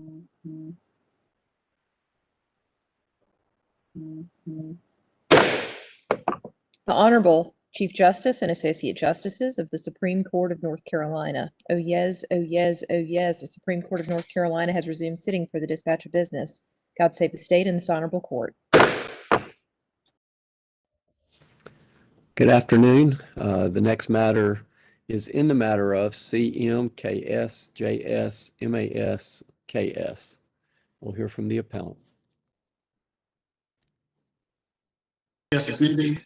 The Honorable Chief Justice and Associate Justices of the Supreme Court of North Carolina. Oh yes, oh yes, oh yes. The Supreme Court of North Carolina has resumed sitting for the dispatch of business. God save the state and this honorable court. Good afternoon. The next matter is in the matter of CMKS M.A.S. KS. We'll hear from the appellant. Justice Newby,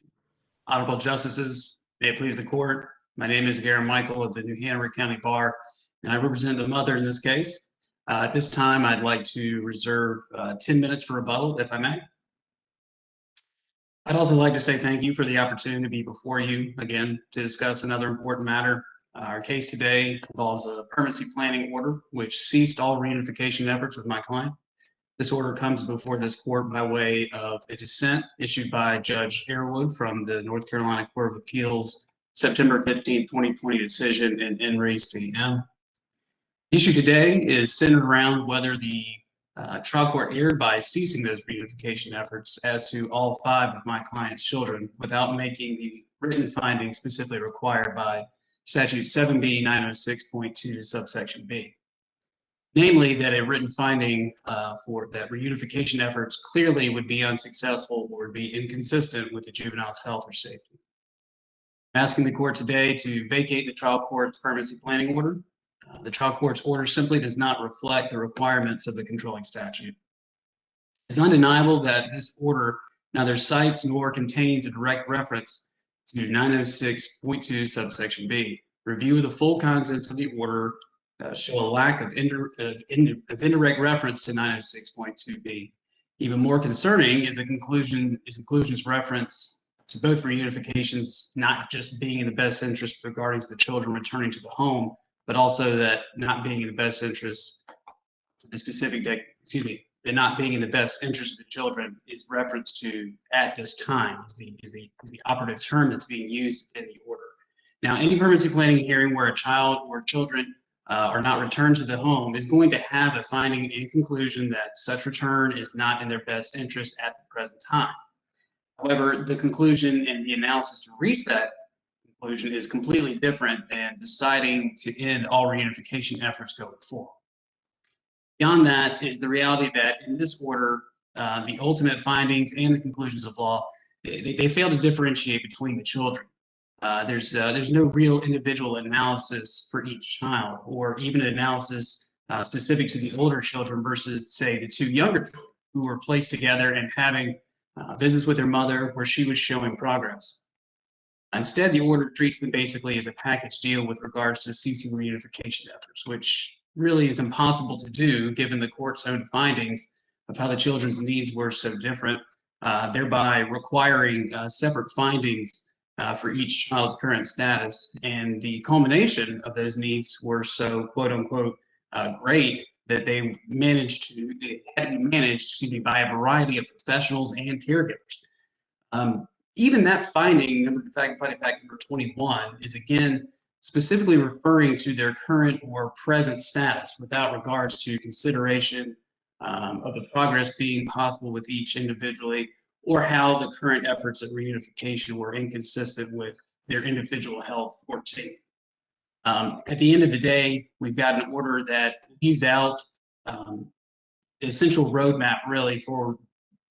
Honorable Justices, may it please the court. My name is Garen Michael of the New Hanover County Bar, and I represent the mother in this case. At this time, I'd like to reserve 10 minutes for rebuttal, if I may. I'd also like to say thank you for the opportunity to be before you again to discuss another important matter. Our case today involves a permanency planning order which ceased all reunification efforts with my client. This order comes before this court by way of a dissent issued by Judge Airwood from the North Carolina Court of Appeals September 15, 2020 decision in M.A.S. The issue today is centered around whether the trial court erred by ceasing those reunification efforts as to all 5 of my client's children without making the written findings specifically required by Statute 7B 906.2 subsection B. Namely, that a written finding for that reunification efforts clearly would be unsuccessful or would be inconsistent with the juvenile's health or safety. I'm asking the court today to vacate the trial court's permanency planning order. The trial court's order simply does not reflect the requirements of the controlling statute. It's undeniable that this order neither cites nor contains a direct reference to 906.2 subsection B. Review of the full contents of the order show a lack of indirect reference to 906.2b. Even more concerning is the conclusion's reference to both reunifications not just being in the best interest regarding the children returning to the home, but also that not being in the best interest, that not being in the best interest of the children is referenced to at this time is the operative term that's being used in the order. Now, any permanency planning hearing where a child or children are not returned to the home is going to have a finding in conclusion that such return is not in their best interest at the present time. However, the conclusion and the analysis to reach that conclusion is completely different than deciding to end all reunification efforts going forward. Beyond that is the reality that in this order, the ultimate findings and the conclusions of law, they fail to differentiate between the children. There's no real individual analysis for each child, or even an analysis specific to the older children versus, say, the 2 younger children who were placed together and having visits with their mother where she was showing progress. Instead, the order treats them basically as a package deal with regards to ceasing reunification efforts, which really is impossible to do given the court's own findings of how the children's needs were so different, thereby requiring separate findings for each child's current status. And the culmination of those needs were so quote unquote great that they had to be managed, by a variety of professionals and caregivers. Even that finding, finding fact number 21, is again specifically referring to their current or present status without regards to consideration of the progress being possible with each individually, or how the current efforts at reunification were inconsistent with their individual health or safety. At the end of the day, we've got an order that leaves out the essential roadmap really for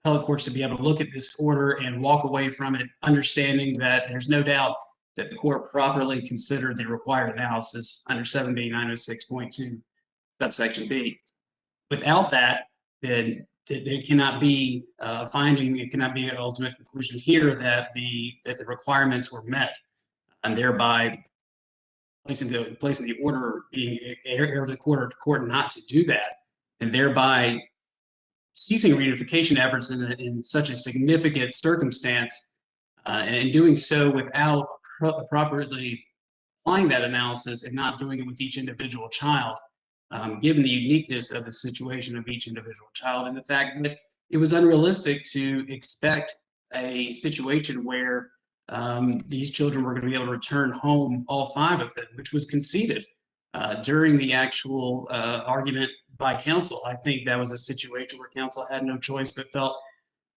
appellate courts to be able to look at this order and walk away from it, understanding that there's no doubt that the court properly considered the required analysis under 7B 906.2 subsection B. Without that, then it cannot be a finding, it cannot be an ultimate conclusion here that the requirements were met, and thereby placing the order being error of the court not to do that, and thereby ceasing reunification efforts in such a significant circumstance, and doing so without properly applying that analysis and not doing it with each individual child, given the uniqueness of the situation of each individual child and the fact that it was unrealistic to expect a situation where these children were going to be able to return home, all 5 of them, which was conceded during the actual argument by counsel. I think that was a situation where counsel had no choice but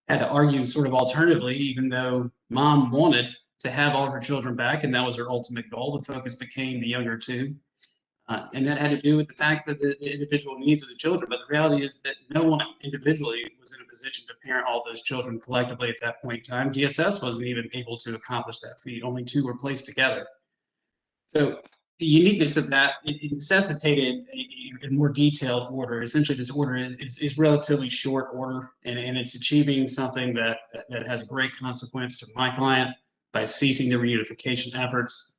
had to argue sort of alternatively, even though mom wanted to have all of her children back, and that was her ultimate goal. The focus became the younger two. And that had to do with the fact that the individual needs of the children. But the reality is that no one individually was in a position to parent all those children collectively at that point in time. DSS wasn't even able to accomplish that feat. Only two were placed together. So the uniqueness of that, it necessitated a more detailed order. Essentially, this order is relatively short order, and it's achieving something that has great consequence to my client by ceasing the reunification efforts.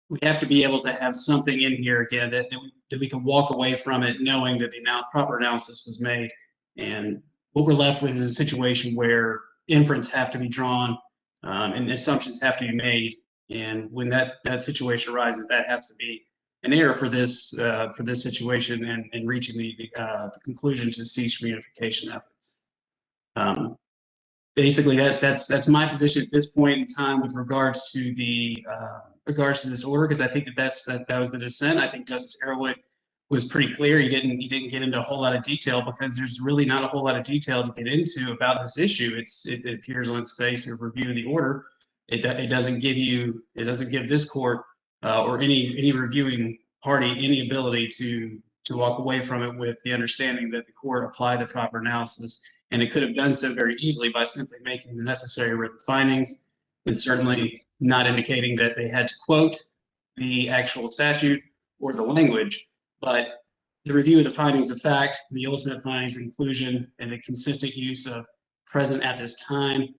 We have to be able to have something in here again that we can walk away from it knowing that the proper analysis was made. And what we're left with is a situation where inference have to be drawn and assumptions have to be made. And when that situation arises, that has to be an error for this situation and reaching the conclusion to cease reunification efforts. Basically, that's my position at this point in time with regards to this order, because I think that was the dissent. I think Justice Arrowwood was pretty clear. He didn't get into a whole lot of detail because there's really not a whole lot of detail to get into about this issue. It appears on its face a review of the order. It doesn't give this court or any reviewing party any ability to walk away from it with the understanding that the court applied the proper analysis. And it could have done so very easily by simply making the necessary written findings, and certainly not indicating that they had to quote the actual statute or the language, but the review of the findings of fact, the ultimate findings of conclusion, and the consistent use of present at this time.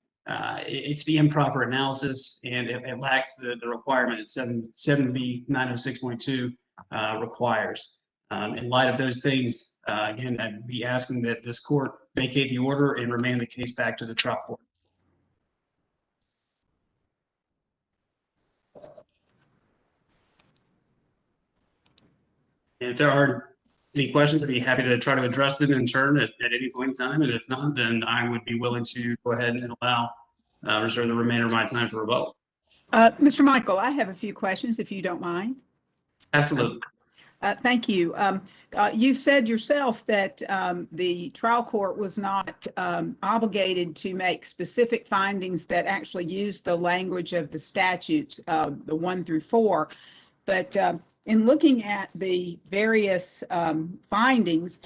It's the improper analysis, and it lacks the requirement that 7B 906.2 requires. In light of those things, again, I'd be asking that this court vacate the order and remand the case back to the trial court. And if there are any questions, I'd be happy to try to address them in turn at any point in time. And if not, then I would be willing to go ahead and reserve the remainder of my time for rebuttal. Mr. Michael, I have a few questions, if you don't mind. Absolutely. Thank you. You said yourself that the trial court was not obligated to make specific findings that actually use the language of the statutes, the 1 through 4. But in looking at the various findings,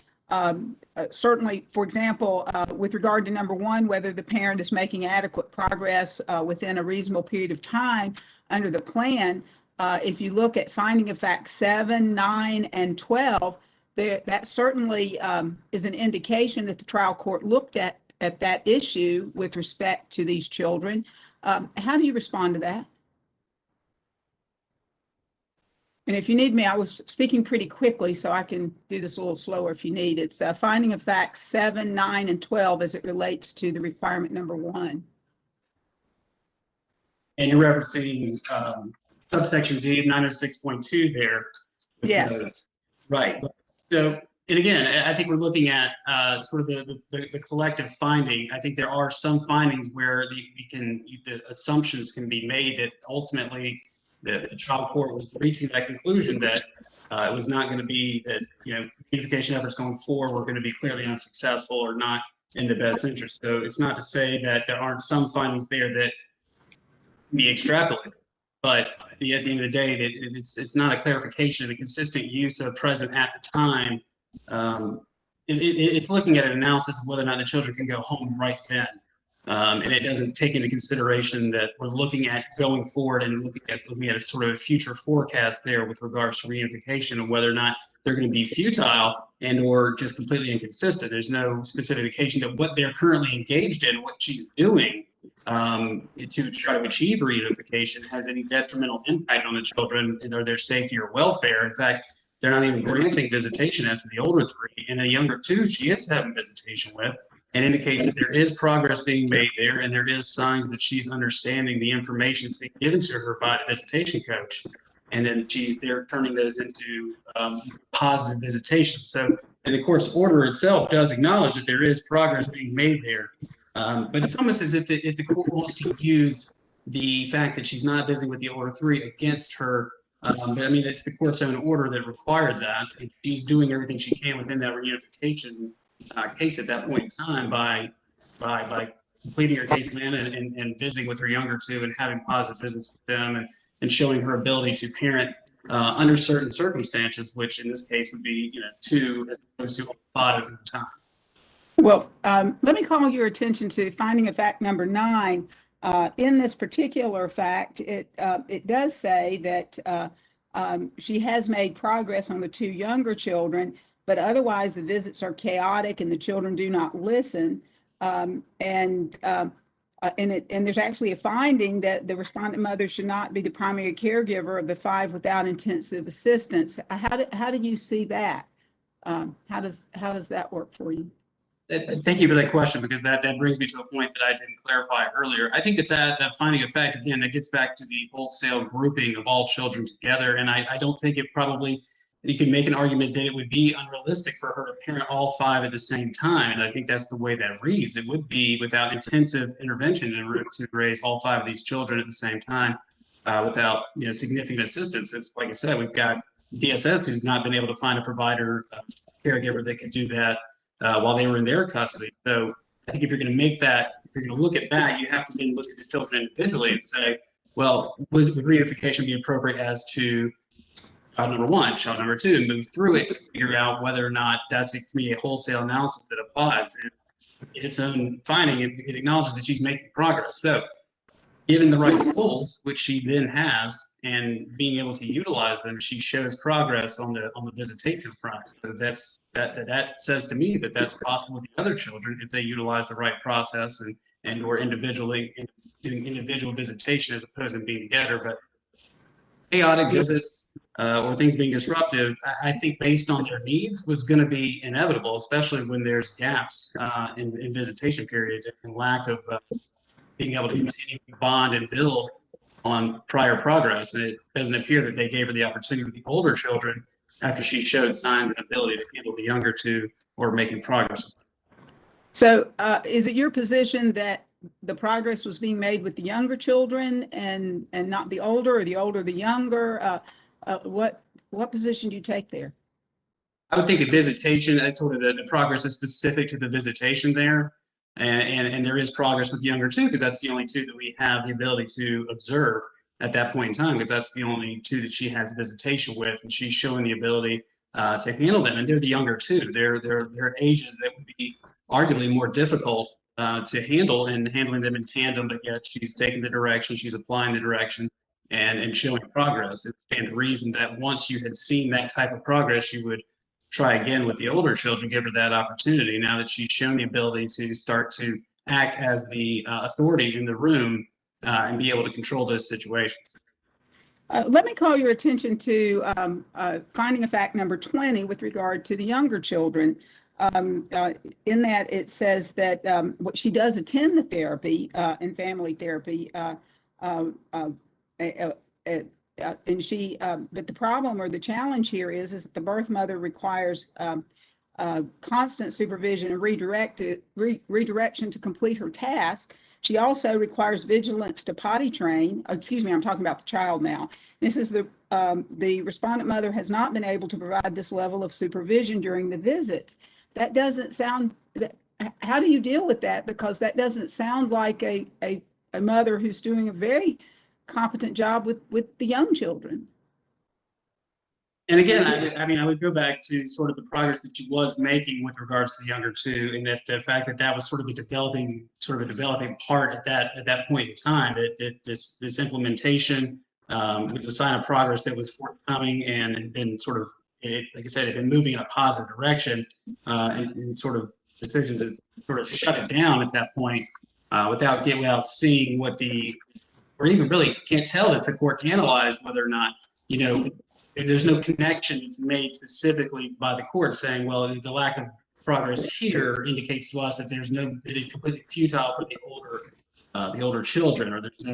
certainly, for example, with regard to number 1, whether the parent is making adequate progress within a reasonable period of time under the plan, if you look at finding of fact 7, 9, and 12, that certainly is an indication that the trial court looked at that issue with respect to these children. How do you respond to that? And if you need me, I was speaking pretty quickly, so I can do this a little slower if you need. It's finding of facts 7, 9, and 12 as it relates to the requirement number 1. And you're referencing subsection D of 906.2 there. Yes. Right. So, and again, I think we're looking at sort of the collective finding. I think there are some findings where the assumptions can be made that ultimately the trial court was reaching that conclusion that it was not going to be that, unification efforts going forward were going to be clearly unsuccessful or not in the best interest. So it's not to say that there aren't some findings there that can be extrapolated, but at the end of the day, it's not a clarification of the consistent use of present at the time. It's looking at an analysis of whether or not the children can go home right then. And it doesn't take into consideration that we're looking at going forward and looking at a sort of a future forecast there with regards to reunification and whether or not they're going to be futile and or just completely inconsistent. There's no specific indication that what they're currently engaged in, what she's doing to try to achieve reunification has any detrimental impact on the children or their safety or welfare. In fact, they're not even granting visitation as to the older 3. And the younger 2, she is having visitation with, and indicates that there is progress being made there, and there is signs that she's understanding the information that's being given to her by the visitation coach. And then they're turning those into positive visitation. So, and the court's order itself does acknowledge that there is progress being made there. But it's almost as if the court wants to use the fact that she's not visiting with the older 3 against her But I mean, it's the court's own order that required that. And she's doing everything she can within that reunification case at that point in time by completing her case plan and visiting with her younger two and having positive visits with them and showing her ability to parent under certain circumstances, which in this case would be, two as opposed to all five at the time. Well, let me call your attention to finding of fact number 9. In this particular fact, it does say that she has made progress on the 2 younger children, but otherwise the visits are chaotic and the children do not listen. And there's actually a finding that the respondent mother should not be the primary caregiver of the 5 without intensive assistance. How do you see that? How does that work for you? Thank you for that question, because that brings me to a point that I didn't clarify earlier. I think that finding of fact, again, that gets back to the wholesale grouping of all children together. And I don't think it probably, you can make an argument that it would be unrealistic for her to parent all 5 at the same time. And I think that's the way that reads. It would be without intensive intervention to raise all 5 of these children at the same time without significant assistance. It's like I said, we've got DSS who's not been able to find a provider, caregiver that could do that while they were in their custody. So I think if you're going to make that, if you're going to look at that, you have to then look at the children individually and say, well, would reunification be appropriate as to child number 1, child number 2, and move through it to figure out whether or not that's to be a wholesale analysis that applies. And its own finding, it acknowledges that she's making progress. So given the right tools, which she then has, and being able to utilize them, she shows progress on the visitation front. So that says to me that that's possible with the other children if they utilize the right process and or individually doing individual visitation as opposed to being together. But chaotic visits or things being disruptive, I think based on their needs was going to be inevitable, especially when there's gaps in visitation periods and lack of being able to continue to bond and build on prior progress. And it doesn't appear that they gave her the opportunity with the older children after she showed signs and ability to handle the younger 2 or making progress. So is it your position that the progress was being made with the younger children and not the older, or the older the younger? What position do you take there? I would think a visitation, that's sort of the progress is specific to the visitation there. And there is progress with the younger 2, because that's the only 2 that we have the ability to observe at that point in time, because that's the only 2 that she has visitation with, and she's showing the ability to handle them. And they're the younger 2. They're ages that would be arguably more difficult to handle, and handling them in tandem, but yet she's taking the direction, she's applying the direction, and showing progress. And the reason that once you had seen that type of progress, you would try again with the older children, give her that opportunity now that she's shown the ability to start to act as the authority in the room and be able to control those situations. Let me call your attention to finding of fact number 20 with regard to the younger children. In that it says that she does attend the therapy and family therapy, and she, but the problem or the challenge here is that the birth mother requires constant supervision and redirection to complete her task. She also requires vigilance to potty train. Excuse me, I'm talking about the child now. This is the respondent mother has not been able to provide this level of supervision during the visits. That doesn't sound. How do you deal with that? Because that doesn't sound like a mother who's doing a very competent job with the young children. And again, I would go back to sort of the progress that she was making with regards to the younger 2, and that the fact that was sort of a developing part at that point in time. That this implementation was a sign of progress that was forthcoming and had been sort of, like I said, it had been moving in a positive direction, and sort of decisions to sort of shut it down at that point without seeing what or even really can't tell if the court analyzed whether or not, there's no connection that's made specifically by the court saying, well, the lack of progress here indicates to us that it is completely futile for the older children, or there's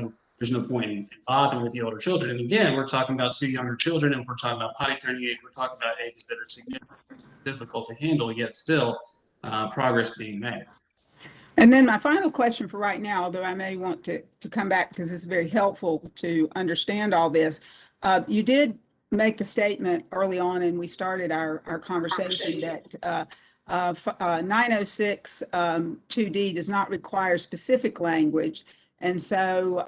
no point in bothering with the older children. And again, we're talking about 2 younger children, and if we're talking about potty training age, we're talking about ages that are significantly difficult to handle, yet still progress being made. And then my final question for right now, although I may want to come back because it's very helpful to understand all this. You did make the statement early on, and we started our conversation that 906 2D does not require specific language. And so,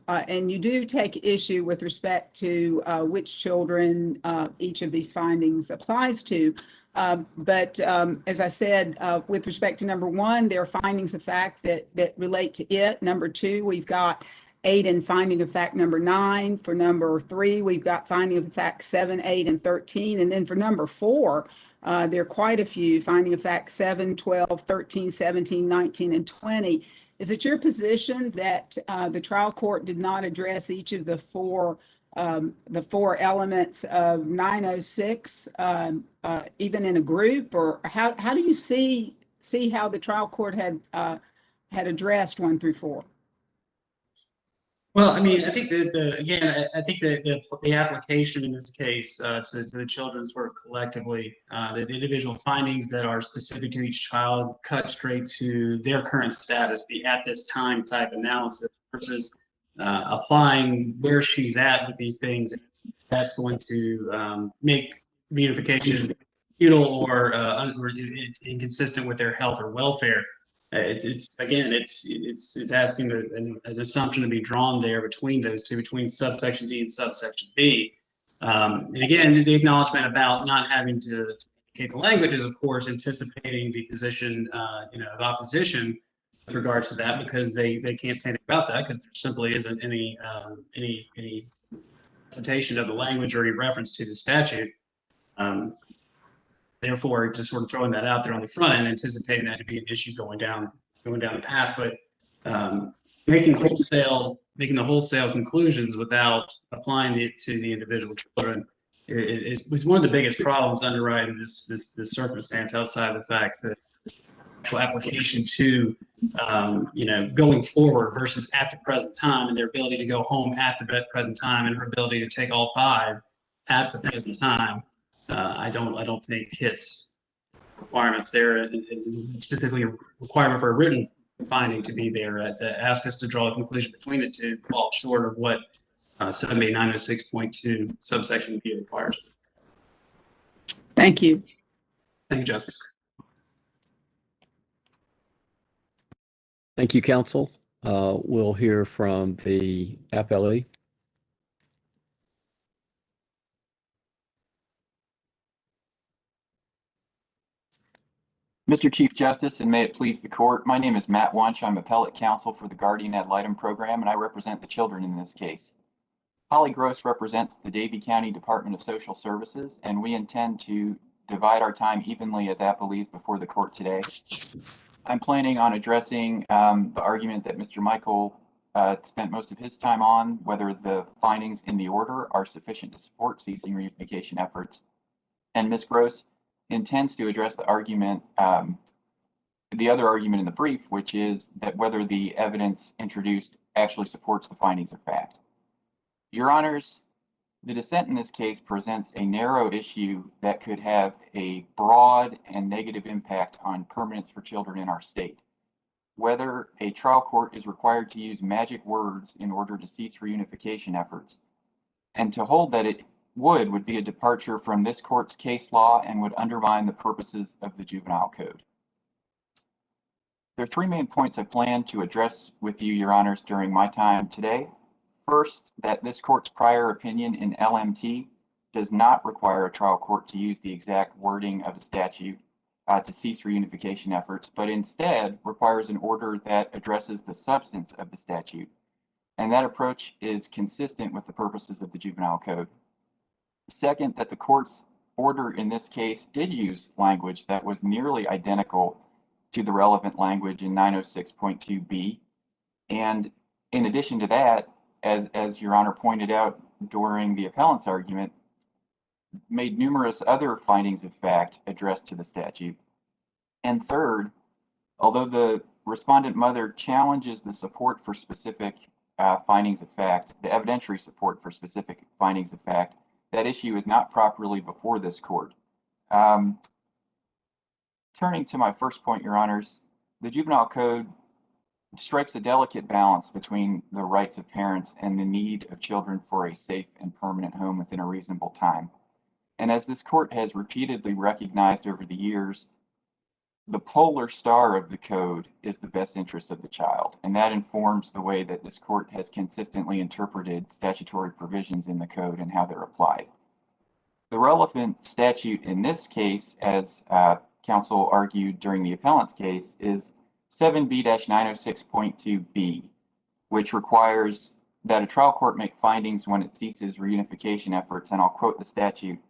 and you do take issue with respect to which children each of these findings applies to. But as I said, with respect to number one, there are findings of fact that relate to it. Number two, we've got 8 and finding of fact number 9. For number 3, we've got finding of fact 7, 8, and 13. And then for number 4, there are quite a few, finding of fact 7, 12, 13, 17, 19, and 20. Is it your position that the trial court did not address each of the four elements of 906, even in a group, or how do you see how the trial court had addressed 1 through 4? Well, I mean, I think that again, I think that the application in this case to the children sort of collectively, the individual findings that are specific to each child cut straight to their current status, the at this time type analysis versus applying where she's at with these things. That's going to make reunification futile or inconsistent with their health or welfare. It's asking an assumption to be drawn there between those two, between subsection D and subsection B. And again, the acknowledgement about not having to indicate the language is, of course, anticipating the position, of opposition with regards to that, because they can't say anything about that because there simply isn't any citation of the language or any reference to the statute. Therefore, just sort of throwing that out there on the front end, anticipating that to be an issue going down the path, but making the wholesale conclusions without applying it to the individual children is one of the biggest problems underwriting this circumstance, outside of the fact that application to going forward versus at the present time, and their ability to go home at the present time, and her ability to take all 5 at the present time. I don't think hits requirements there, and specifically a requirement for a written finding to be there to ask us to draw a conclusion between the two falls short of what 78906.2 subsection B requires. Thank you. Thank you, Justice. Thank you, counsel. We'll hear from the appellee. Mr. Chief Justice, and may it please the court, my name is Matt Wunsch. I'm appellate counsel for the Guardian Ad Litem program, and I represent the children in this case. Holly Gross represents the Davie County Department of Social Services, and we intend to divide our time evenly as appellees before the court today. I'm planning on addressing the argument that Mr. Michael spent most of his time on, whether the findings in the order are sufficient to support ceasing reunification efforts. And Ms. Gross intends to address the argument, the other argument in the brief, which is that whether the evidence introduced actually supports the findings of fact. Your Honors, the dissent in this case presents a narrow issue that could have a broad and negative impact on permanence for children in our state. Whether a trial court is required to use magic words in order to cease reunification efforts, and to hold that it would be a departure from this court's case law and would undermine the purposes of the Juvenile Code. There are 3 main points I plan to address with you, Your Honors, during my time today. First, that this court's prior opinion in LMT does not require a trial court to use the exact wording of a statute to cease reunification efforts, but instead requires an order that addresses the substance of the statute. And that approach is consistent with the purposes of the Juvenile Code. Second, that the court's order in this case did use language that was nearly identical to the relevant language in 906.2b. And in addition to that, as Your Honor pointed out during the appellant's argument, made numerous other findings of fact addressed to the statute. And third, although the respondent mother challenges the support for specific findings of fact, the evidentiary support for specific findings of fact, that issue is not properly before this court. Turning to my first point, Your Honors, the Juvenile Code strikes a delicate balance between the rights of parents and the need of children for a safe and permanent home within a reasonable time. And as this court has repeatedly recognized over the years, the polar star of the code is the best interest of the child, and that informs the way that this court has consistently interpreted statutory provisions in the code and how they're applied. The relevant statute in this case, as counsel argued during the appellant's case, is 7B-906.2B, which requires that a trial court make findings when it ceases reunification efforts, and I'll quote the statute,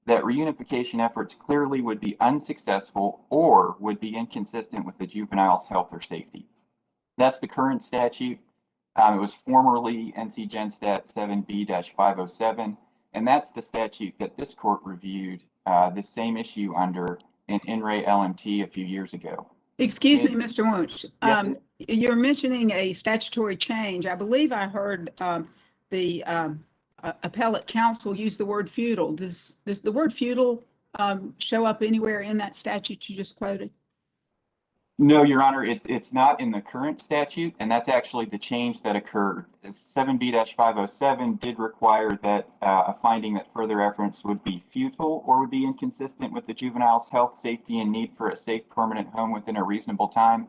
that reunification efforts clearly would be unsuccessful or would be inconsistent with the juvenile's health or safety. That's the current statute. It was formerly NC Gen Stat 7B-507, and that's the statute that this court reviewed this same issue under in In-Re LMT a few years ago. Excuse me, Mr. Wunsch. Yes. You're mentioning a statutory change. I believe I heard the appellate counsel use the word futile. Does the word futile show up anywhere in that statute you just quoted? No, Your Honor, it's not in the current statute, and that's actually the change that occurred. 7B-507 did require that a finding that further efforts would be futile or would be inconsistent with the juvenile's health, safety, and need for a safe, permanent home within a reasonable time.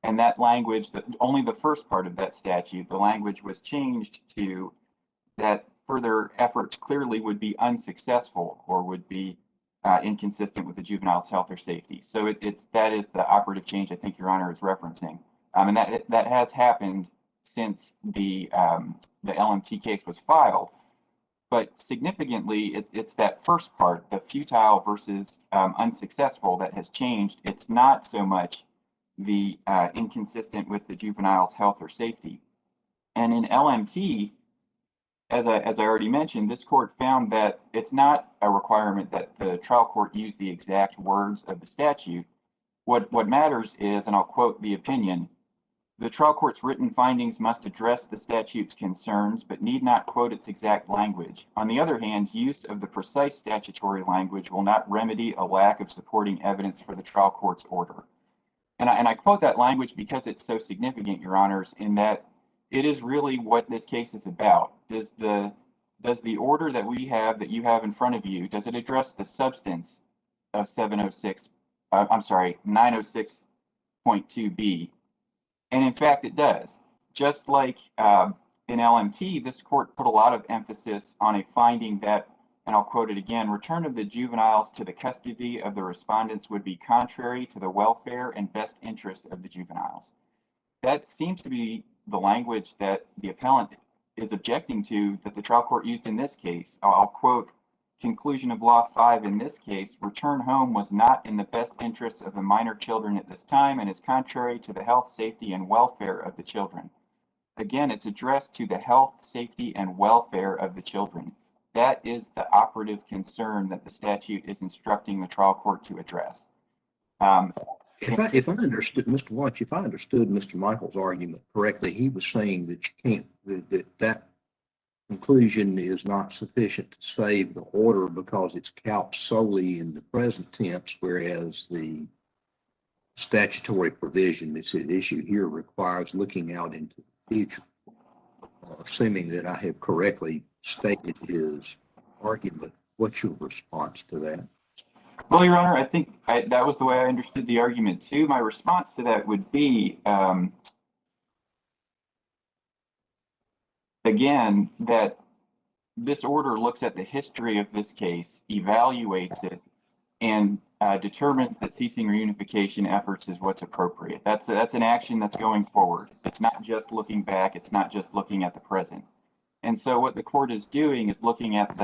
And that language, only the first part of that statute, the language was changed to that further efforts clearly would be unsuccessful or would be inconsistent with the juvenile's health or safety. So that is the operative change I think Your Honor is referencing, and that has happened since the LMT case was filed. But significantly, it's that first part, the futile versus unsuccessful, that has changed. It's not so much the inconsistent with the juvenile's health or safety. And in LMT, as I already mentioned, this court found that it's not a requirement that the trial court use the exact words of the statute. What matters is, and I'll quote the opinion, the trial court's written findings must address the statute's concerns, but need not quote its exact language. On the other hand, use of the precise statutory language will not remedy a lack of supporting evidence for the trial court's order. And I quote that language because it's so significant, Your Honors, in that it is really what this case is about. Does the order that you have in front of you, does it address the substance of 906.2B? And in fact, it does. Just like in LMT, this court put a lot of emphasis on a finding that, and I'll quote it again, return of the juveniles to the custody of the respondents would be contrary to the welfare and best interest of the juveniles. That seems to be the language that the appellant is objecting to that the trial court used in this case. I'll quote conclusion of law 5 in this case, return home was not in the best interest of the minor children at this time and is contrary to the health, safety, and welfare of the children. Again, it's addressed to the health, safety, and welfare of the children. That is the operative concern that the statute is instructing the trial court to address. If I understood Mr. Watch, if I understood Mr. Michael's argument correctly, he was saying that you can't, that conclusion is not sufficient to save the order because it's couched solely in the present tense, whereas the statutory provision that's at issue here requires looking out into the future. Assuming that I have correctly stated his argument, what's your response to that? Well, Your Honor, I think that was the way I understood the argument too. My response to that would be, again, that this order looks at the history of this case, evaluates it, and determines that ceasing reunification efforts is what's appropriate. That's an action that's going forward. It's not just looking back. It's not just looking at the present. And so what the court is doing is looking at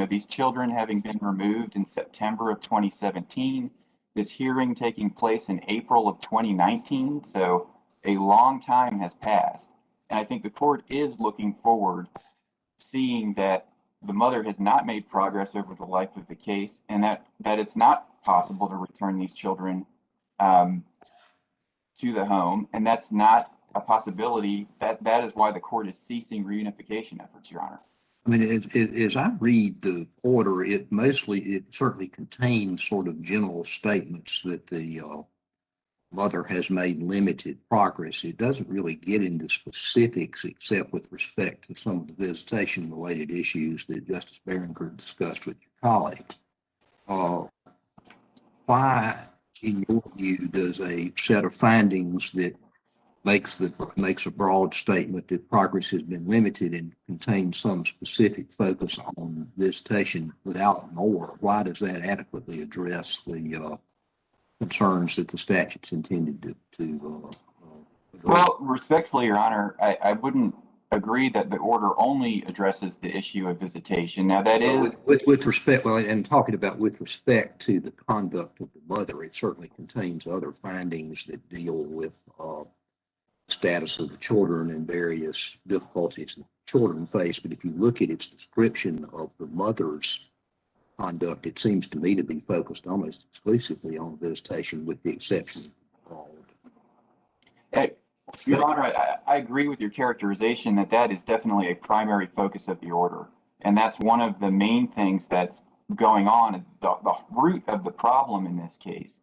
these children having been removed in September of 2017, this hearing taking place in April of 2019. So a long time has passed. And I think the court is looking forward, seeing that the mother has not made progress over the life of the case, and that it's not possible to return these children to the home. And that's not a possibility. That is why the court is ceasing reunification efforts, Your Honor. I mean, as I read the order, it certainly contains sort of general statements that the mother has made limited progress. It doesn't really get into specifics except with respect to some of the visitation-related issues that Justice Barringer discussed with your colleagues. Why, in your view, does a set of findings that makes a broad statement that progress has been limited and contains some specific focus on visitation without more, why does that adequately address the concerns that the statute's intended to address? Well, respectfully, Your Honor, I wouldn't agree that the order only addresses the issue of visitation. Now, that is with respect, well, and talking about with respect to the conduct of the mother, it certainly contains other findings that deal with status of the children and various difficulties that children face. But if you look at its description of the mother's conduct, it seems to me to be focused almost exclusively on visitation, with the exception of Your Honor, I agree with your characterization that that is definitely a primary focus of the order. And that's one of the main things that's going on. The root of the problem in this case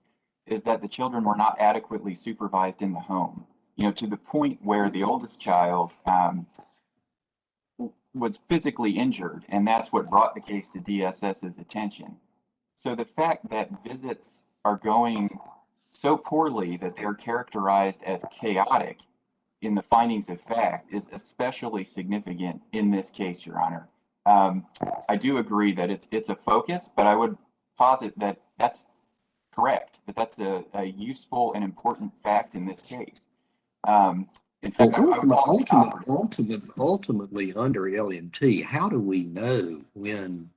is that the children were not adequately supervised in the home, to the point where the oldest child was physically injured, and that's what brought the case to DSS's attention. So the fact that visits are going so poorly that they're characterized as chaotic in the findings of fact is especially significant in this case, Your Honor. I do agree that it's a focus, but I would posit that that's correct, that that's a useful and important fact in this case. In fact, ultimately, under LMT, how do we know when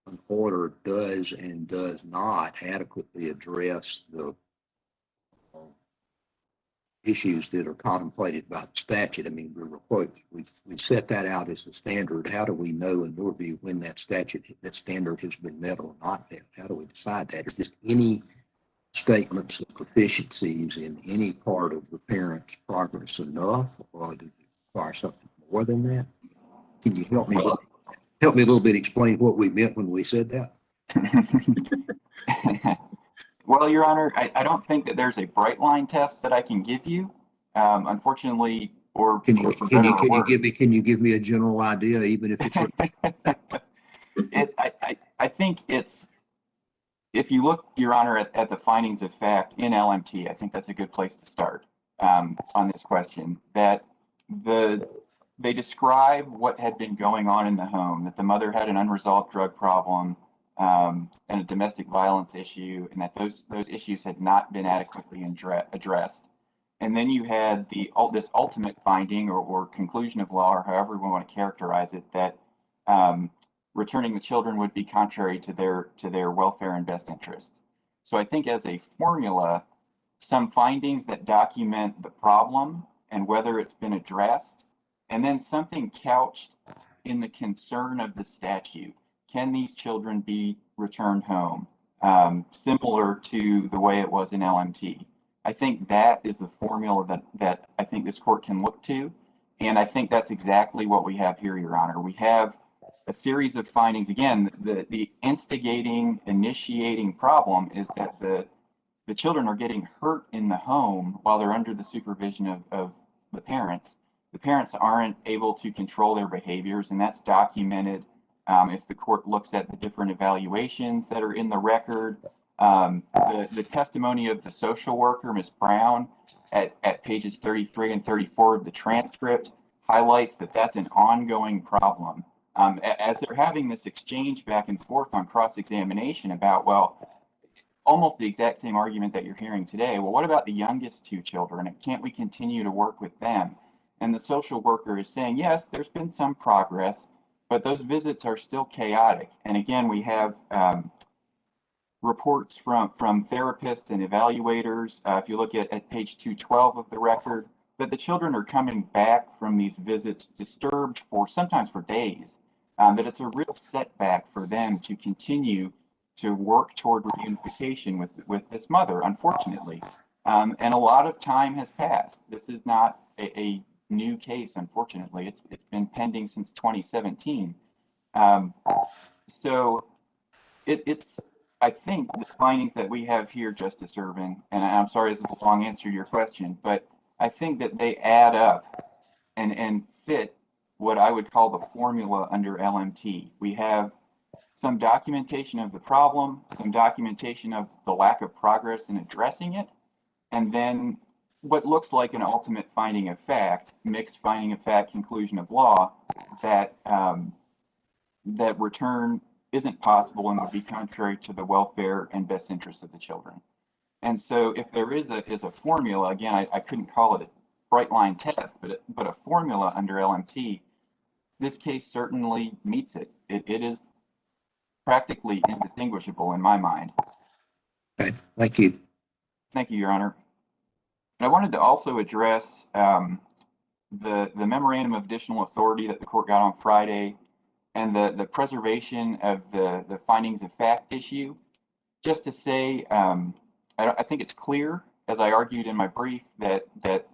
an order does and does not adequately address the issues that are contemplated by the statute? I mean, we set that out as a standard. How do we know, in your view, when that standard has been met or not met? How do we decide that? Is just any statements of proficiencies in any part of the parent's progress enough, or does it require something more than that? Can you help me a little bit explain what we meant when we said that? Well, Your Honor, I don't think that there's a bright line test that I can give you. Unfortunately, can you give me a general idea, even if it's I think it's, if you look, Your Honor, at the findings of fact in LMT, I think that's a good place to start on this question. That they describe what had been going on in the home, that the mother had an unresolved drug problem and a domestic violence issue, and that those issues had not been adequately addressed. And then you had this ultimate finding or conclusion of law, or however we want to characterize it, that returning the children would be contrary to their welfare and best interests. So I think as a formula, some findings that document the problem and whether it's been addressed, and then something couched in the concern of the statute. Can these children be returned home? Similar to the way it was in LMT. I think that is the formula that I think this court can look to. And I think that's exactly what we have here, Your Honor. We have a series of findings. Again, the initiating problem is that the children are getting hurt in the home while they're under the supervision of the parents. The parents aren't able to control their behaviors, and that's documented if the court looks at the different evaluations that are in the record. The testimony of the social worker, Ms. Brown, at pages 33 and 34 of the transcript highlights that that's an ongoing problem. As they're having this exchange back and forth on cross-examination about, well, almost the exact same argument that you're hearing today. Well, what about the youngest two children? Can't we continue to work with them? And the social worker is saying, yes, there's been some progress, but those visits are still chaotic. And again, we have reports from therapists and evaluators. If you look at page 212 of the record, that the children are coming back from these visits disturbed sometimes for days. That it's a real setback for them to continue to work toward reunification with this mother, unfortunately. And a lot of time has passed. This is not a new case, unfortunately. It's been pending since 2017. So I think the findings that we have here, Justice Irvin, and I'm sorry this is a long answer to your question, but I think that they add up and fit what I would call the formula under LMT. We have some documentation of the problem, some documentation of the lack of progress in addressing it, and then what looks like an ultimate finding of fact, mixed finding of fact, conclusion of law, that that return isn't possible and would be contrary to the welfare and best interests of the children. And so if there is a formula, again, I couldn't call it a bright line test, but a formula under LMT, this case certainly meets it. It is practically indistinguishable in my mind. Okay, thank you. Thank you, Your Honor. And I wanted to also address the memorandum of additional authority that the court got on Friday and the preservation of the findings of fact issue. Just to say, I think it's clear, as I argued in my brief, that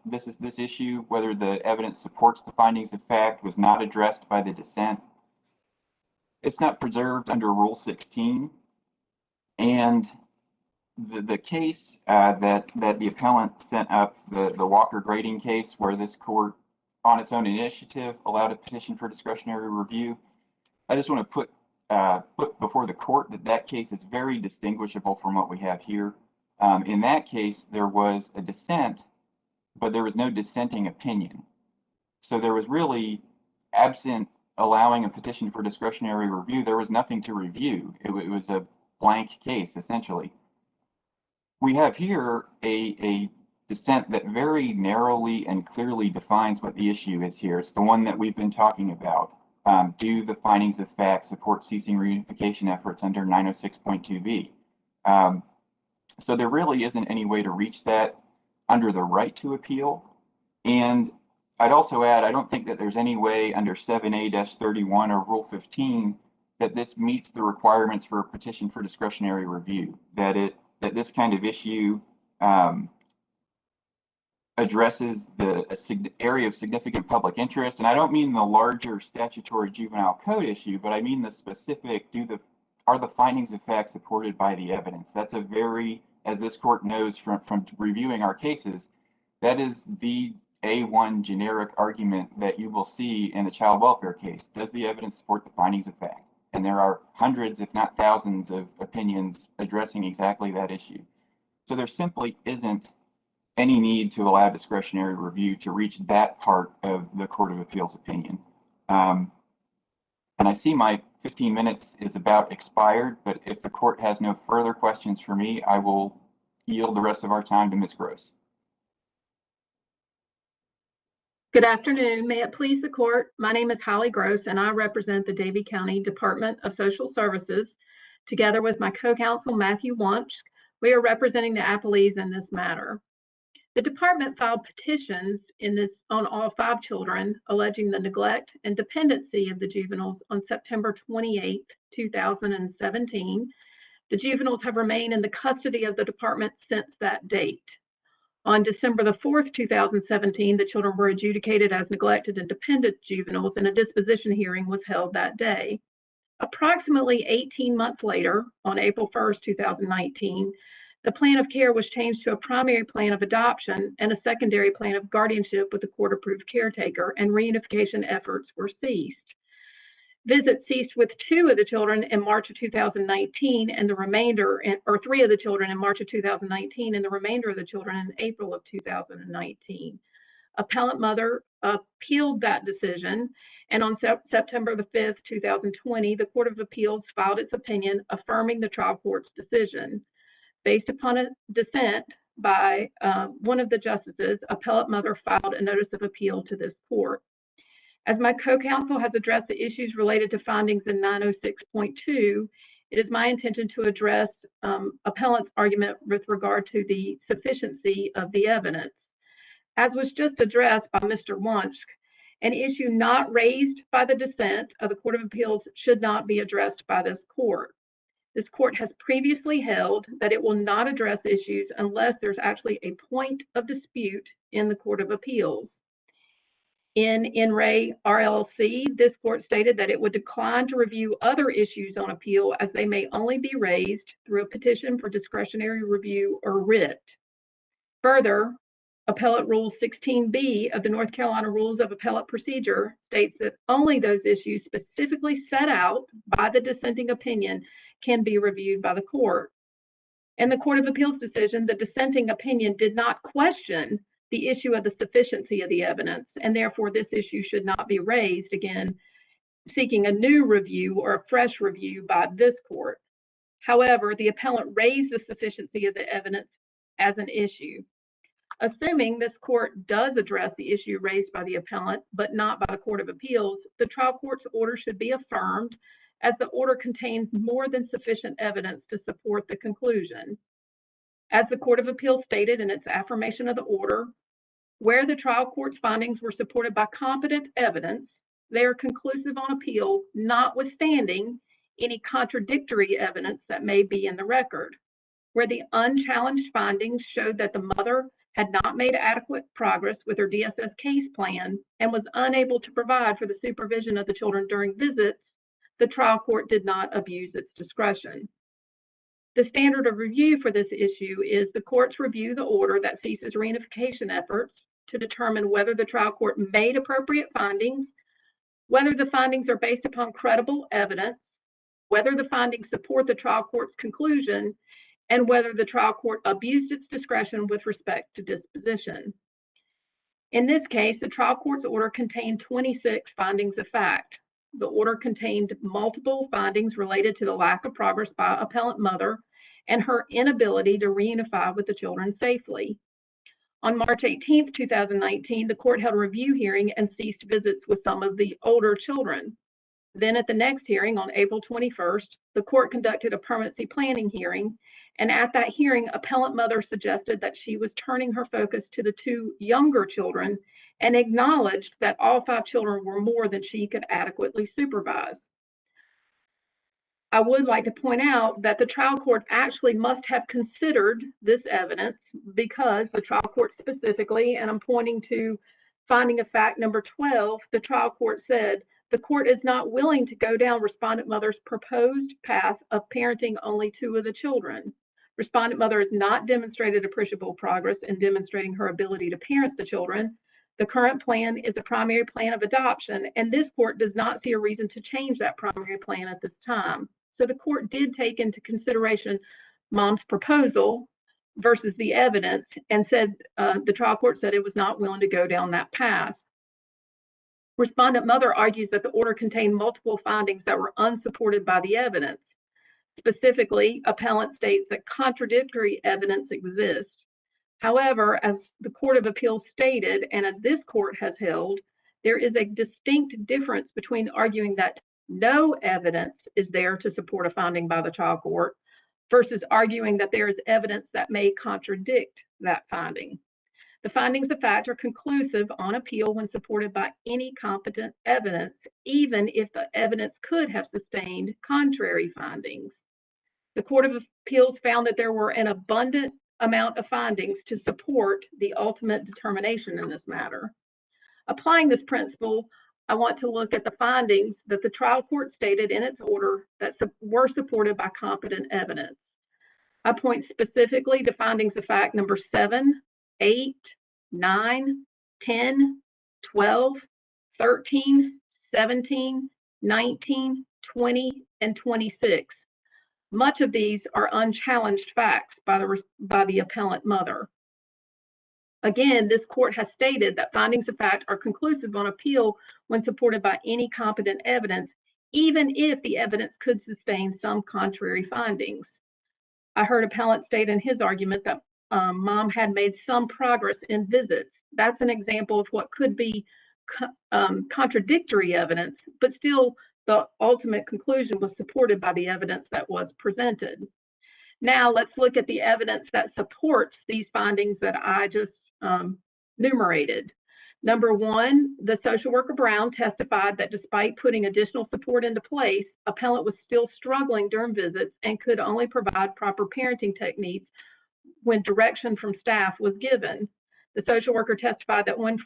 this issue, whether the evidence supports the findings of fact, was not addressed by the dissent. It's not preserved under Rule 16, and the case that the appellant sent up, the Walker grading case, where this court, on its own initiative, allowed a petition for discretionary review. I just want to put before the court that case is very distinguishable from what we have here. In that case, there was a dissent, but there was no dissenting opinion. So there was really, absent allowing a petition for discretionary review, there was nothing to review. It was a blank case, essentially. We have here a dissent that very narrowly and clearly defines what the issue is here. It's the one that we've been talking about. Do the findings of fact support ceasing reunification efforts under 906.2b? So there really isn't any way to reach that under the right to appeal. And I'd also add, I don't think that there's any way under 7A-31 or Rule 15 that this meets the requirements for a petition for discretionary review, that this kind of issue addresses the area of significant public interest. And I don't mean the larger statutory juvenile code issue, but I mean the specific, are the findings of fact supported by the evidence? That's a very, as this court knows from reviewing our cases, that is the A1 generic argument that you will see in a child welfare case. Does the evidence support the findings of fact? And there are hundreds, if not thousands, of opinions addressing exactly that issue. So there simply isn't any need to allow discretionary review to reach that part of the Court of Appeals opinion. And I see my 15 minutes is about expired, but if the court has no further questions for me, I will yield the rest of our time to Ms. Gross. Good afternoon. May it please the court. My name is Holly Gross, and I represent the Davie County Department of Social Services. Together with my co-counsel, Matthew Wunsch, we are representing the appellees in this matter. The department filed petitions on all 5 children, alleging the neglect and dependency of the juveniles on September 28, 2017. The juveniles have remained in the custody of the department since that date. On December the 4th, 2017, the children were adjudicated as neglected and dependent juveniles, and a disposition hearing was held that day. Approximately 18 months later, on April 1st, 2019, the plan of care was changed to a primary plan of adoption and a secondary plan of guardianship with a court-approved caretaker, and reunification efforts were ceased. Visits ceased with 2 of the children in March of 2019, and the remainder, or 3 of the children in March of 2019, and the remainder of the children in April of 2019. Appellant mother appealed that decision, and on September the 5th, 2020, the Court of Appeals filed its opinion affirming the trial court's decision. Based upon a dissent by one of the justices, appellant mother filed a notice of appeal to this court. As my co-counsel has addressed the issues related to findings in 906.2, it is my intention to address appellant's argument with regard to the sufficiency of the evidence. As was just addressed by Mr. Wunsch, an issue not raised by the dissent of the Court of Appeals should not be addressed by this court. This court has previously held that it will not address issues unless there's actually a point of dispute in the Court of Appeals. In Ray RLC, this court stated that it would decline to review other issues on appeal as they may only be raised through a petition for discretionary review or writ. Further, Appellate Rule 16B of the North Carolina Rules of Appellate Procedure states that only those issues specifically set out by the dissenting opinion can be reviewed by the court. In the Court of Appeals decision, the dissenting opinion did not question the issue of the sufficiency of the evidence, and therefore this issue should not be raised again, seeking a new review or a fresh review by this court. However, the appellant raised the sufficiency of the evidence as an issue. Assuming this court does address the issue raised by the appellant, but not by the Court of Appeals, the trial court's order should be affirmed as the order contains more than sufficient evidence to support the conclusion. As the Court of Appeals stated in its affirmation of the order, where the trial court's findings were supported by competent evidence, they are conclusive on appeal, notwithstanding any contradictory evidence that may be in the record. Where the unchallenged findings showed that the mother had not made adequate progress with her DSS case plan and was unable to provide for the supervision of the children during visits, the trial court did not abuse its discretion. The standard of review for this issue is the courts review the order that ceases reunification efforts to determine whether the trial court made appropriate findings, whether the findings are based upon credible evidence, whether the findings support the trial court's conclusion, and whether the trial court abused its discretion with respect to disposition. In this case, the trial court's order contained 26 findings of fact. The order contained multiple findings related to the lack of progress by appellant mother and her inability to reunify with the children safely. On March 18, 2019, the court held a review hearing and ceased visits with some of the older children. Then at the next hearing on April 21st, the court conducted a permanency planning hearing, and at that hearing, appellant mother suggested that she was turning her focus to the two younger children and acknowledged that all 5 children were more than she could adequately supervise. I would like to point out that the trial court actually must have considered this evidence because the trial court specifically, and I'm pointing to finding of fact number 12, the trial court said, the court is not willing to go down respondent mother's proposed path of parenting only 2 of the children. Respondent mother has not demonstrated appreciable progress in demonstrating her ability to parent the children. The current plan is a primary plan of adoption, and this court does not see a reason to change that primary plan at this time. So the court did take into consideration mom's proposal versus the evidence and said, the trial court said it was not willing to go down that path. Respondent mother argues that the order contained multiple findings that were unsupported by the evidence. Specifically, appellant states that contradictory evidence exists. However, as the Court of Appeals stated, and as this court has held, there is a distinct difference between arguing that no evidence is there to support a finding by the trial court versus arguing that there is evidence that may contradict that finding. The findings of fact are conclusive on appeal when supported by any competent evidence, even if the evidence could have sustained contrary findings. The Court of Appeals found that there were an abundant amount of findings to support the ultimate determination in this matter. Applying this principle, I want to look at the findings that the trial court stated in its order that were supported by competent evidence. I point specifically to findings of fact number 7, 8, 9, 10, 12, 13, 17, 19, 20, and 26. Much of these are unchallenged facts by the appellant mother. Again, this court has stated that findings of fact are conclusive on appeal when supported by any competent evidence, even if the evidence could sustain some contrary findings. I heard appellant state in his argument that mom had made some progress in visits. That's an example of what could be contradictory evidence, but still the ultimate conclusion was supported by the evidence that was presented. Now let's look at the evidence that supports these findings that I just enumerated. Number 1, the social worker Brown testified that despite putting additional support into place, appellant was still struggling during visits and could only provide proper parenting techniques when direction from staff was given. The social worker testified that when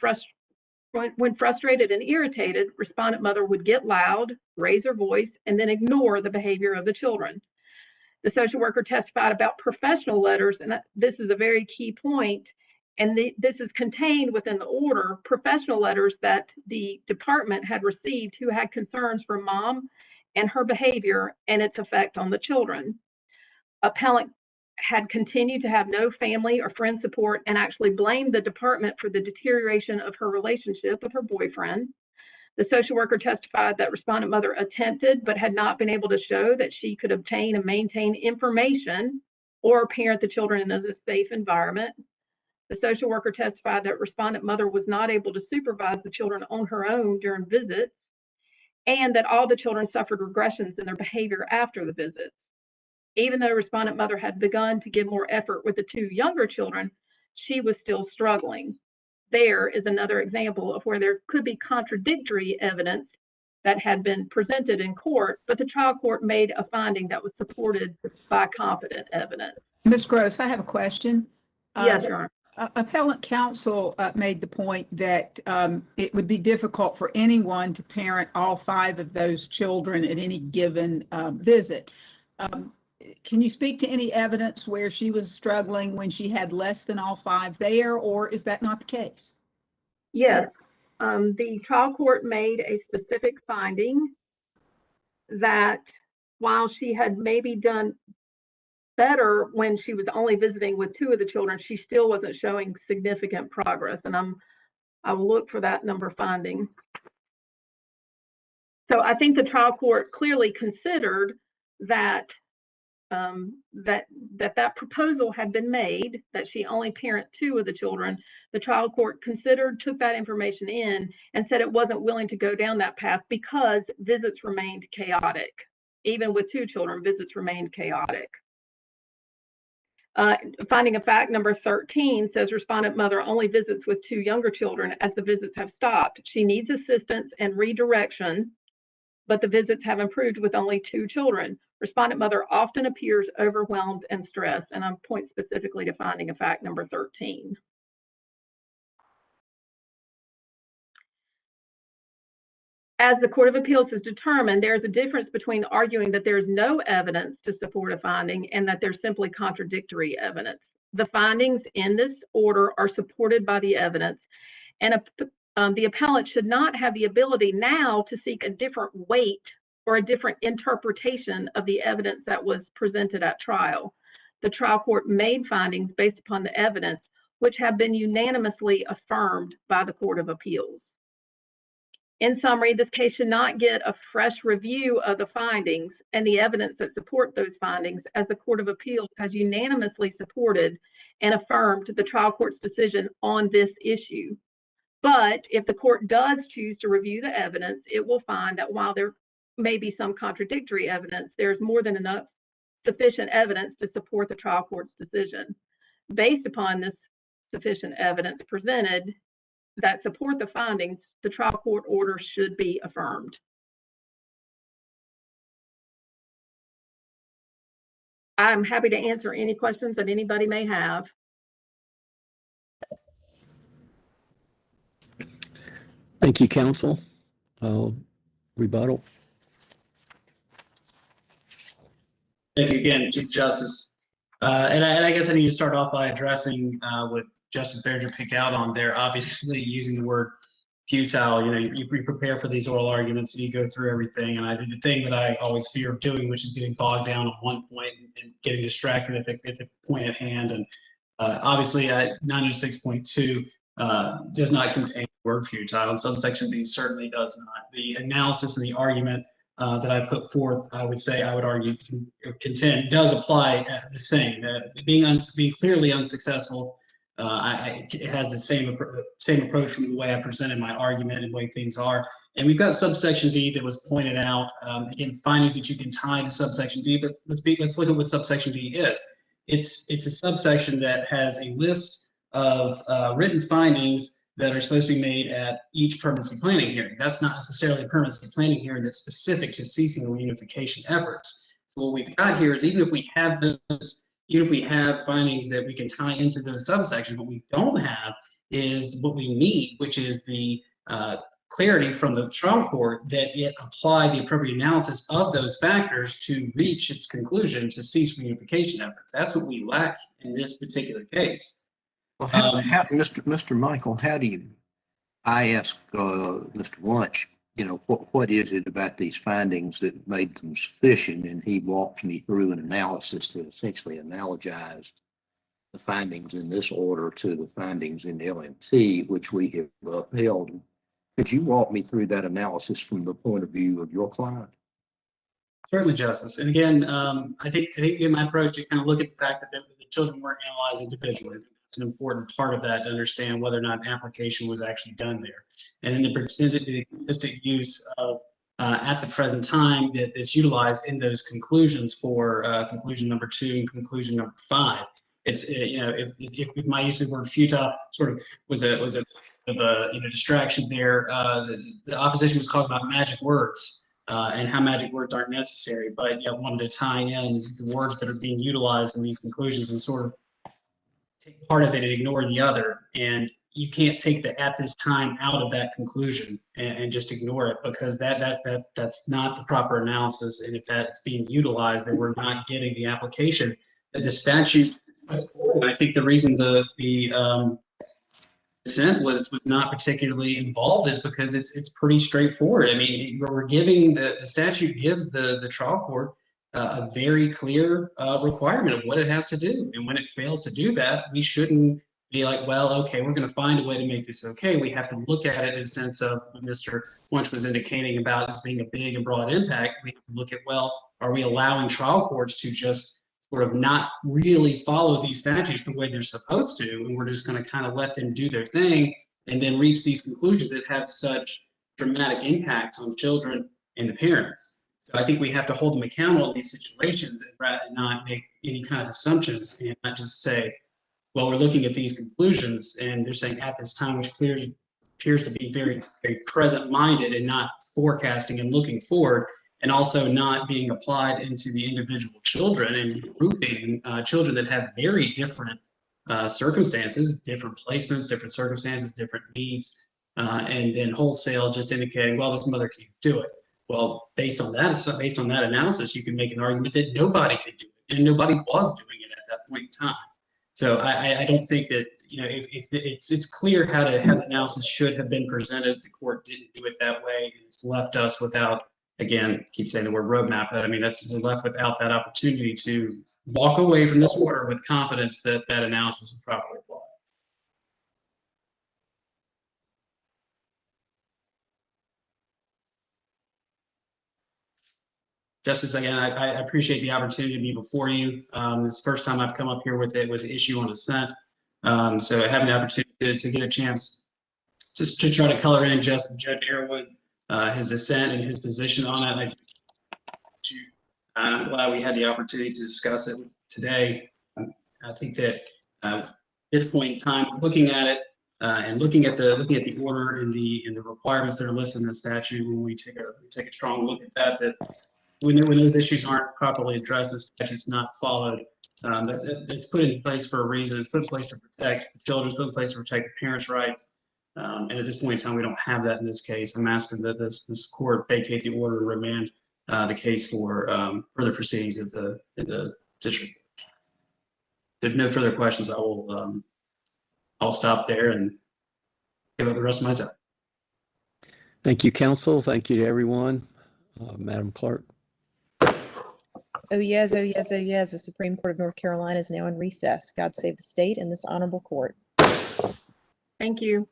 When frustrated and irritated, respondent mother would get loud, raise her voice, and then ignore the behavior of the children. The social worker testified about professional letters, and this is a very key point, and this is contained within the order, professional letters that the department had received who had concerns for mom and her behavior and its effect on the children. Appellant had continued to have no family or friend support and actually blamed the department for the deterioration of her relationship with her boyfriend. The social worker testified that respondent mother attempted but had not been able to show that she could obtain and maintain information or parent the children in a safe environment. The social worker testified that respondent mother was not able to supervise the children on her own during visits, and that all the children suffered regressions in their behavior after the visits. Even though respondent mother had begun to give more effort with the two younger children, she was still struggling. There is another example of where there could be contradictory evidence that had been presented in court, but the trial court made a finding that was supported by competent evidence. Ms. Gross, I have a question. Yes, Your Honor. Appellant counsel made the point that it would be difficult for anyone to parent all 5 of those children at any given visit. Can you speak to any evidence where she was struggling when she had less than all 5 there, or is that not the case? Yes. The trial court made a specific finding that while she had maybe done better when she was only visiting with 2 of the children, she still wasn't showing significant progress. And I will look for that number finding. So I think the trial court clearly considered that that proposal had been made, that she only parent 2 of the children. The trial court considered, took that information in, and said it wasn't willing to go down that path because visits remained chaotic. Even with 2 children, visits remained chaotic. Finding of fact number 13 says respondent mother only visits with 2 younger children as the visits have stopped. She needs assistance and redirection, but the visits have improved with only 2 children. Respondent mother often appears overwhelmed and stressed, and I'm point specifically to finding of fact number 13. As the Court of Appeals has determined, there is a difference between arguing that there's no evidence to support a finding and that there's simply contradictory evidence. The findings in this order are supported by the evidence, and the appellant should not have the ability now to seek a different weight or a different interpretation of the evidence that was presented at trial. The trial court made findings based upon the evidence, which have been unanimously affirmed by the Court of Appeals. In summary, this case should not get a fresh review of the findings and the evidence that support those findings, as the Court of Appeals has unanimously supported and affirmed the trial court's decision on this issue. But if the court does choose to review the evidence, it will find that while there may be some contradictory evidence, there's more than enough sufficient evidence to support the trial court's decision. Based upon this sufficient evidence presented that support the findings, the trial court order should be affirmed. I'm happy to answer any questions that anybody may have. Thank you, counsel. Rebuttal. Thank you again, Chief Justice. And I guess I need to start off by addressing what Justice Berger picked out on there. Obviously, using the word futile, you prepare for these oral arguments and you go through everything. And I did the thing that I always fear of doing, which is getting bogged down on one point and getting distracted at the point at hand. And obviously, 906.2 does not contain the word futile, and subsection B certainly does not. The analysis and the argument that I've put forth, I would argue, contend, does apply the same. Being clearly unsuccessful, it has the same approach from the way I presented my argument and the way things are. And we've got subsection D that was pointed out. Again, findings that you can tie to subsection D, but let's look at what subsection D is. It's a subsection that has a list of written findings that are supposed to be made at each permanency planning hearing. That's not necessarily a permanency planning hearing that's specific to ceasing or reunification efforts. So what we've got here is even if we have findings that we can tie into those subsections, what we don't have is what we need, which is the clarity from the trial court that it applied the appropriate analysis of those factors to reach its conclusion to cease reunification efforts. That's what we lack in this particular case. Well, Mr. Michael, how do you, I asked Mr. Wunsch, what is it about these findings that made them sufficient? And he walked me through an analysis that essentially analogized the findings in this order to the findings in the LMT, which we have upheld. Could you walk me through that analysis from the point of view of your client? Certainly, Justice. And again, I think in my approach, you kind of look at the fact that the children weren't analyzed individually. It's an important part of that to understand whether or not an application was actually done there. And then the statistic use of at the present time that's utilized in those conclusions for conclusion number 2 and conclusion number 5. It's if my use of the word futile sort of was a distraction there. The opposition was talking about magic words and how magic words aren't necessary, but wanted to tie in the words that are being utilized in these conclusions and sort of take part of it and ignore the other. And you can't take the "at this time" out of that conclusion and just ignore it, because that's not the proper analysis. And if that's being utilized, then we're not getting the application that the statute. And I think the reason the dissent was not particularly involved is because it's pretty straightforward. I mean, we're giving the statute gives the trial court a very clear requirement of what it has to do, and when it fails to do that, we shouldn't be like, well, okay, we're going to find a way to make this okay. We have to look at it in a sense of what Mr. Wunsch was indicating about this being a big and broad impact. We look at, well, are we allowing trial courts to just sort of not really follow these statutes the way they're supposed to, and we're just going to kind of let them do their thing and then reach these conclusions that have such dramatic impacts on children and the parents. So I think we have to hold them accountable in these situations and not make any kind of assumptions and not just say, well, we're looking at these conclusions and they're saying at this time, which appears to be very, very present-minded and not forecasting and looking forward, and also not being applied into the individual children and grouping children that have very different circumstances, different placements, different circumstances, different needs, and then wholesale just indicating, well, this mother can't do it. Well, based on that analysis, you can make an argument that nobody could do it, and nobody was doing it at that point in time. So I don't think that, if it's clear how the analysis should have been presented. The court didn't do it that way. It's left us without, again, keep saying the word roadmap, but I mean, we're left without that opportunity to walk away from this order with confidence that that analysis was properly applied. Justice, again, I appreciate the opportunity to be before you. This is the first time I've come up here with the issue on dissent. So having the opportunity to get a chance just to try to color in Judge Airwood, his dissent and his position on it. I'm glad we had the opportunity to discuss it today. I think that at this point in time, looking at it and looking at the order and the requirements that are listed in the statute, when we take a strong look at that when those issues aren't properly addressed, the statute's not followed. It's put in place for a reason. It's put in place to protect the children. It's put in place to protect the parents' rights. And at this point in time, we don't have that in this case. I'm asking that this court vacate the order and remand the case for further proceedings in the district. If there's no further questions, I'll stop there and give up the rest of my time. Thank you, counsel. Thank you to everyone. Madam Clerk. Oh yes, oh yes, oh yes. The Supreme Court of North Carolina is now in recess. God save the state and this honorable court. Thank you.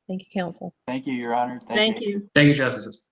Thank you, counsel. Thank you, Your Honor. Thank you. Thank you, Justices.